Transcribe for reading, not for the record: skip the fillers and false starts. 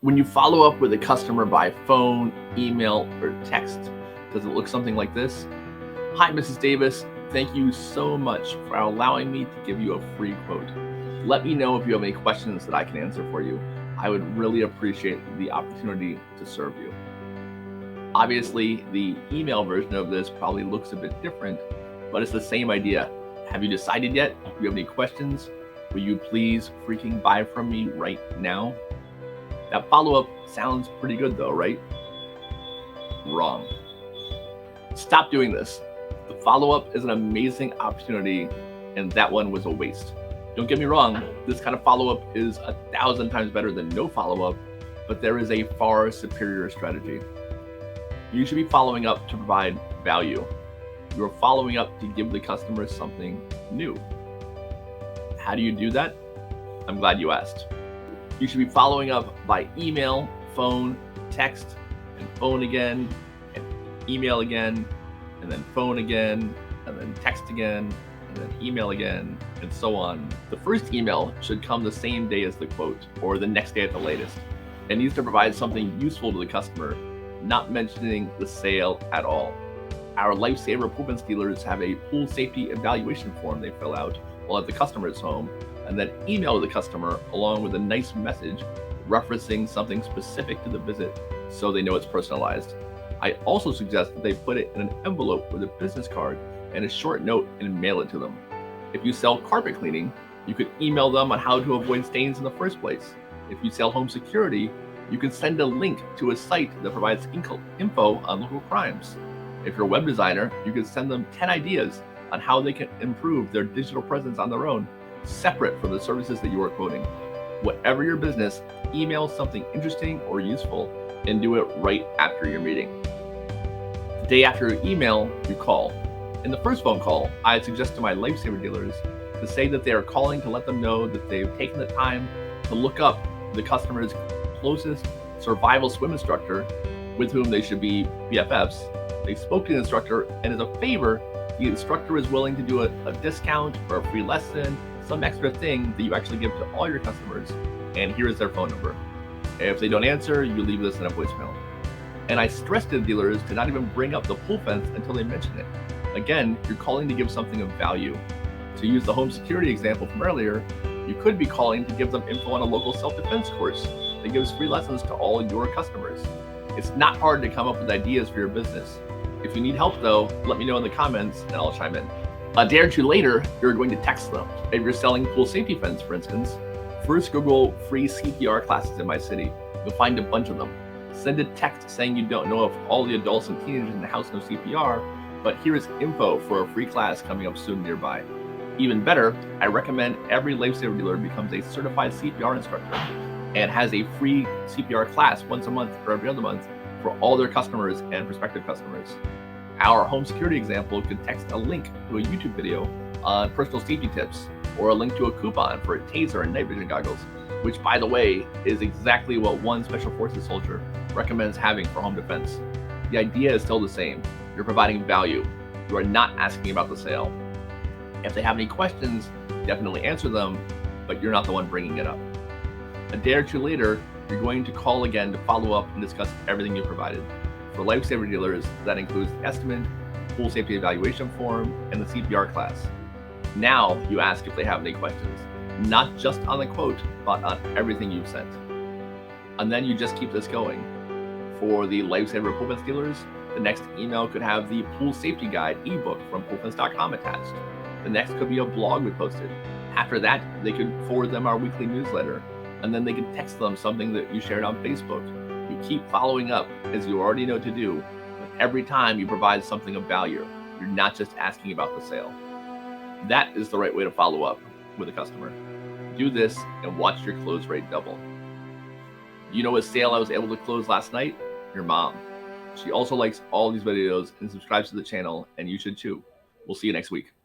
When you follow up with a customer by phone, email, or text, does it look something like this? Hi, Mrs. Davis. Thank you so much for allowing me to give you a free quote. Let me know if you have any questions that I can answer for you. I would really appreciate the opportunity to serve you. Obviously, the email version of this probably looks a bit different, but it's the same idea. Have you decided yet? Do you have any questions? Will you please freaking buy from me right now? That follow-up sounds pretty good though, right? Wrong. Stop doing this. The follow-up is an amazing opportunity, and that one was a waste. Don't get me wrong, this kind of follow-up is 1,000 times better than no follow-up, but there is a far superior strategy. You should be following up to provide value. You're following up to give the customer something new. How do you do that? I'm glad you asked. You should be following up by email, phone, text, and phone again, and email again, and then phone again, and then text again, and then email again, and so on. The first email should come the same day as the quote, or the next day at the latest. It needs to provide something useful to the customer, not mentioning the sale at all. Our Lifesaver pool fence dealers have a pool safety evaluation form they fill out while at the customer's home, and then email the customer along with a nice message referencing something specific to the visit so they know it's personalized. I also suggest that they put it in an envelope with a business card and a short note and mail it to them. If you sell carpet cleaning, you could email them on how to avoid stains in the first place. If you sell home security, you can send a link to a site that provides info on local crimes. If you're a web designer, you can send them 10 ideas on how they can improve their digital presence on their own, separate from the services that you are quoting. Whatever your business, email something interesting or useful and do it right after your meeting. The day after your email, you call. In the first phone call, I suggest to my Lifesaver dealers to say that they are calling to let them know that they've taken the time to look up the customer's closest survival swim instructor with whom they should be BFFs. They spoke to the instructor, and as a favor, the instructor is willing to do a discount or a free lesson, some extra thing that you actually give to all your customers, and here is their phone number. If they don't answer, you leave this in a voicemail. And I stress to the dealers to not even bring up the pool fence until they mention it. Again, you're calling to give something of value. To use the home security example from earlier, you could be calling to give them info on a local self-defense course that gives free lessons to all your customers. It's not hard to come up with ideas for your business. If you need help though, let me know in the comments and I'll chime in. A day or two later, you're going to text them. If you're selling pool safety fence, for instance, first Google free CPR classes in my city. You'll find a bunch of them. Send a text saying you don't know if all the adults and teenagers in the house know CPR, but here is info for a free class coming up soon nearby. Even better, I recommend every Lifesaver dealer becomes a certified CPR instructor and has a free CPR class once a month or every other month for all their customers and prospective customers. Our home security example could text a link to a YouTube video on personal safety tips or a link to a coupon for a taser and night vision goggles, which, by the way, is exactly what one Special Forces soldier recommends having for home defense. The idea is still the same. You're providing value. You are not asking about the sale. If they have any questions, definitely answer them, but you're not the one bringing it up. A day or two later, you're going to call again to follow up and discuss everything you provided. For Lifesaver dealers, that includes the estimate, pool safety evaluation form, and the CPR class. Now you ask if they have any questions, not just on the quote, but on everything you've sent. And then you just keep this going. For the Lifesaver pool fence dealers, the next email could have the pool safety guide ebook from poolfence.com attached. The next could be a blog we posted. After that, they could forward them our weekly newsletter, and then they can text them something that you shared on Facebook. You keep following up as you already know to do, but every time you provide something of value, you're not just asking about the sale. That is the right way to follow up with a customer. Do this and watch your close rate double. You know a sale I was able to close last night? Your mom. She also likes all these videos and subscribes to the channel, and you should too. We'll see you next week.